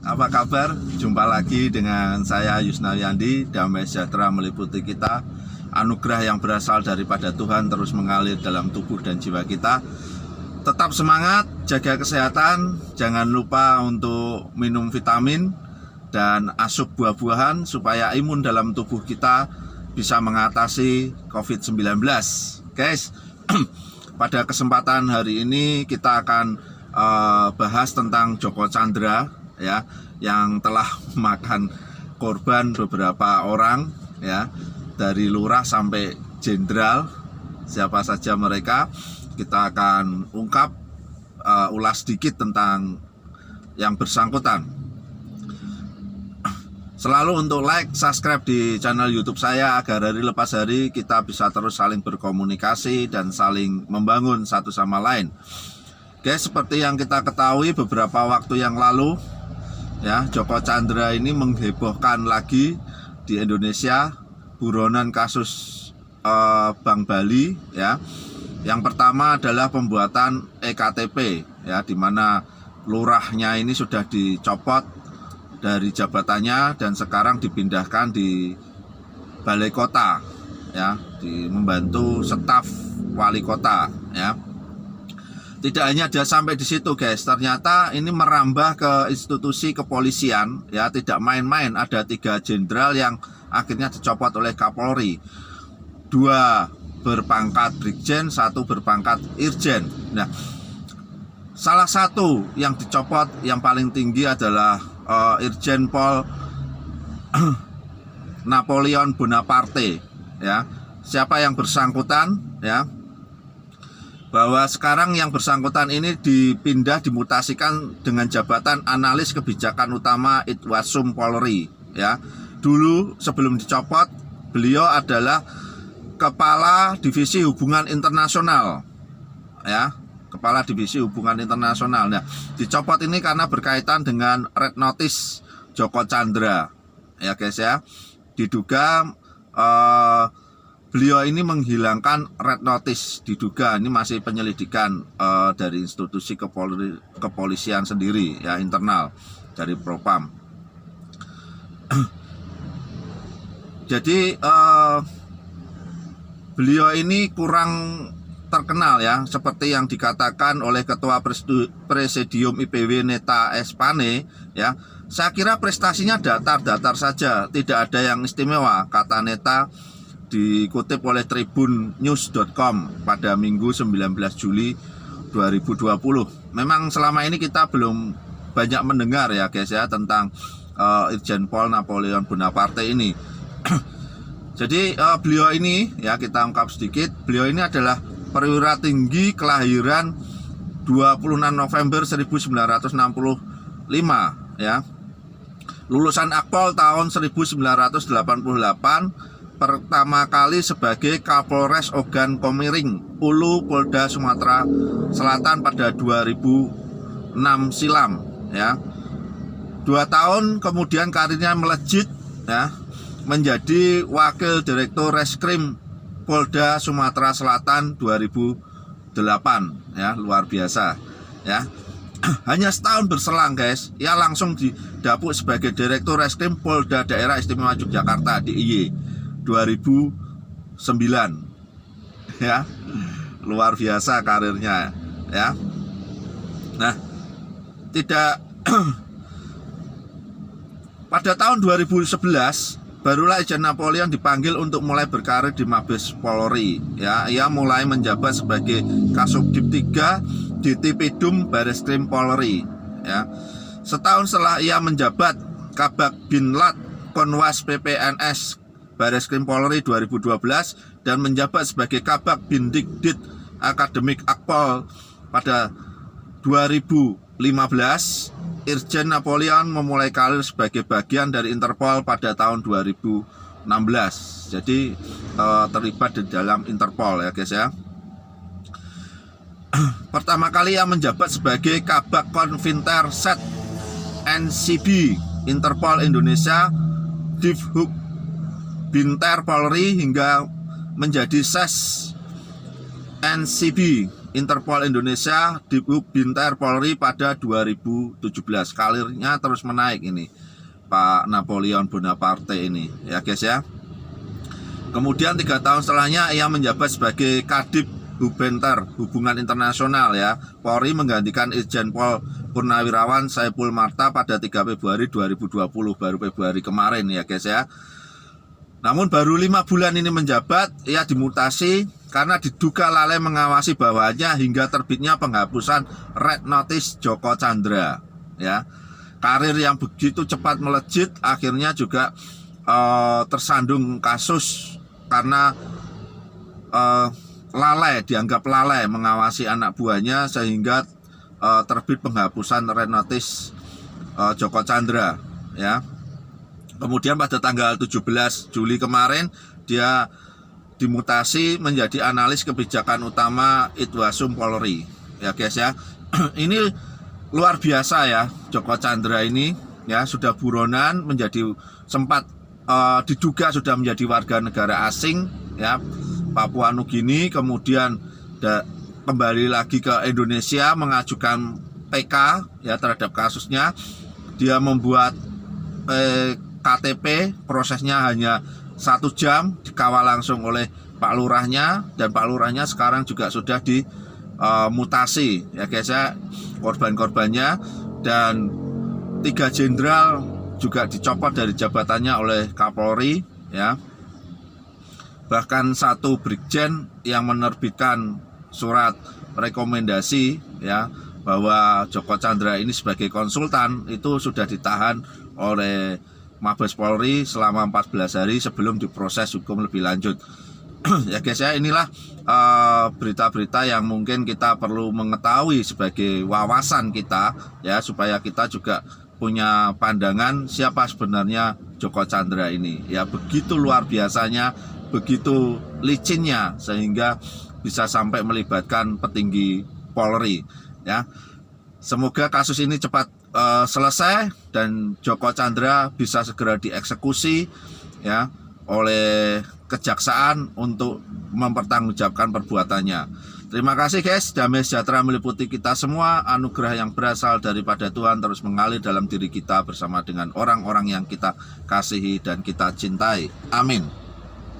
apa kabar? Jumpa lagi dengan saya Yusnawiyandi. Damai sejahtera meliputi kita. Anugerah yang berasal daripada Tuhan terus mengalir dalam tubuh dan jiwa kita. Tetap semangat, jaga kesehatan. Jangan lupa untuk minum vitamin dan asup buah-buahan supaya imun dalam tubuh kita bisa mengatasi COVID-19. Guys, pada kesempatan hari ini kita akan bahas tentang Joko Chandra ya, yang telah makan korban beberapa orang ya, dari lurah sampai jenderal, siapa saja mereka. Kita akan ungkap ulas sedikit tentang yang bersangkutan. Selalu untuk like, subscribe di channel YouTube saya agar hari lepas hari kita bisa terus saling berkomunikasi dan saling membangun satu sama lain. Guys, seperti yang kita ketahui beberapa waktu yang lalu ya, Joko Chandra ini menghebohkan lagi di Indonesia buronan kasus Bank Bali ya. Yang pertama adalah pembuatan EKTP ya, di mana lurahnya ini sudah dicopot dari jabatannya dan sekarang dipindahkan di balai kota ya, membantu staf wali kota ya. Tidak hanya dia sampai di situ guys, ternyata ini merambah ke institusi kepolisian ya, tidak main-main. Ada 3 jenderal yang akhirnya dicopot oleh Kapolri, 2 berpangkat brigjen, 1 berpangkat irjen. Nah, salah satu yang dicopot yang paling tinggi adalah Irjen Pol Napoleon Bonaparte ya. Siapa yang bersangkutan ya, bahwa sekarang yang bersangkutan ini dimutasikan dengan jabatan analis kebijakan utama Itwasum Polri ya. Dulu sebelum dicopot, beliau adalah Kepala Divisi Hubungan Internasional ya, Kepala Divisi Hubungan Internasional. Nah, dicopot ini karena berkaitan dengan Red Notice Joko Chandra ya guys ya. Diduga beliau ini menghilangkan Red Notice, diduga ini masih penyelidikan dari institusi kepolisian sendiri ya, internal dari Propam. Jadi beliau ini kurang terkenal ya, seperti yang dikatakan oleh Ketua Presidium IPW Neta Espane ya. Saya kira prestasinya datar-datar saja, tidak ada yang istimewa, kata Neta, dikutip oleh tribunnews.com pada Minggu 19 Juli 2020. Memang selama ini kita belum banyak mendengar ya guys ya tentang Irjen Pol Napoleon Bonaparte ini. Jadi beliau ini ya, kita ungkap sedikit, beliau ini adalah perwira tinggi kelahiran 26 November 1965 ya. Lulusan Akpol tahun 1988, pertama kali sebagai Kapolres Ogan Komiring, Ulu, Polda Sumatera Selatan pada 2006 silam ya. 2 tahun kemudian karirnya melejit ya, menjadi Wakil Direktur Reskrim Polda Sumatera Selatan 2008 ya, luar biasa ya. Hanya setahun berselang guys, ia langsung didapuk sebagai Direktur Reskrim Polda Daerah Istimewa Yogyakarta DIY 2009 ya. Luar biasa karirnya ya. Nah, tidak pada tahun 2011 barulah Irjen Napoleon dipanggil untuk mulai berkarir di Mabes Polri ya. Ia mulai menjabat sebagai Kasubdit 3 di Tipidum Bareskrim Polri ya. Setahun setelah ia menjabat Kabak Binlat Konwas PPNS Bareskrim Polri 2012 dan menjabat sebagai Kabak Bindikdit Akademik Akpol pada 2015, Irjen Napoleon memulai karir sebagai bagian dari Interpol pada tahun 2016. Jadi terlibat di dalam Interpol ya guys ya. Pertama kali ia menjabat sebagai Kabak Konvinter Set NCB Interpol Indonesia, Divhub Binter Polri hingga menjadi Ses NCB Interpol Indonesia di Binter Polri pada 2017. Karirnya terus menaik ini Pak Napoleon Bonaparte ini, ya guys ya. Kemudian 3 tahun setelahnya ia menjabat sebagai Kadip Hubenter, Hubungan Internasional ya. Polri menggantikan Irjen Pol Purnawirawan Saipul Marta pada 3 Februari 2020, baru Februari kemarin ya guys ya. Namun baru 5 bulan ini menjabat, ia dimutasi karena diduga lalai mengawasi bawahannya hingga terbitnya penghapusan Red Notice Joko Chandra ya. Karir yang begitu cepat melejit akhirnya juga tersandung kasus karena dianggap lalai mengawasi anak buahnya sehingga terbit penghapusan Red Notice Joko Chandra ya. Kemudian pada tanggal 17 Juli kemarin dia dimutasi menjadi analis kebijakan utama Itwasum Polri ya guys ya. Ini luar biasa ya, Joko Chandra ini ya, sudah buronan menjadi sempat diduga sudah menjadi warga negara asing ya, Papua Nugini, kemudian kembali lagi ke Indonesia mengajukan PK ya terhadap kasusnya. Dia membuat KTP, prosesnya hanya 1 jam, dikawal langsung oleh Pak Lurahnya, dan Pak Lurahnya sekarang juga sudah dimutasi ya guys ya, korban-korbannya, dan 3 jenderal juga dicopot dari jabatannya oleh Kapolri ya. Bahkan 1 brigjen yang menerbitkan surat rekomendasi ya bahwa Joko Chandra ini sebagai konsultan itu sudah ditahan oleh Mabes Polri selama 14 hari sebelum diproses hukum lebih lanjut. Ya guys ya, inilah berita-berita yang mungkin kita perlu mengetahui sebagai wawasan kita ya, supaya kita juga punya pandangan siapa sebenarnya Joko Chandra ini ya. Begitu luar biasanya, begitu licinnya sehingga bisa sampai melibatkan petinggi Polri ya. Semoga kasus ini cepat selesai dan Joko Chandra bisa segera dieksekusi ya oleh kejaksaan untuk mempertanggungjawabkan perbuatannya. Terima kasih guys, damai sejahtera meliputi kita semua, anugerah yang berasal daripada Tuhan terus mengalir dalam diri kita bersama dengan orang-orang yang kita kasihi dan kita cintai. Amin.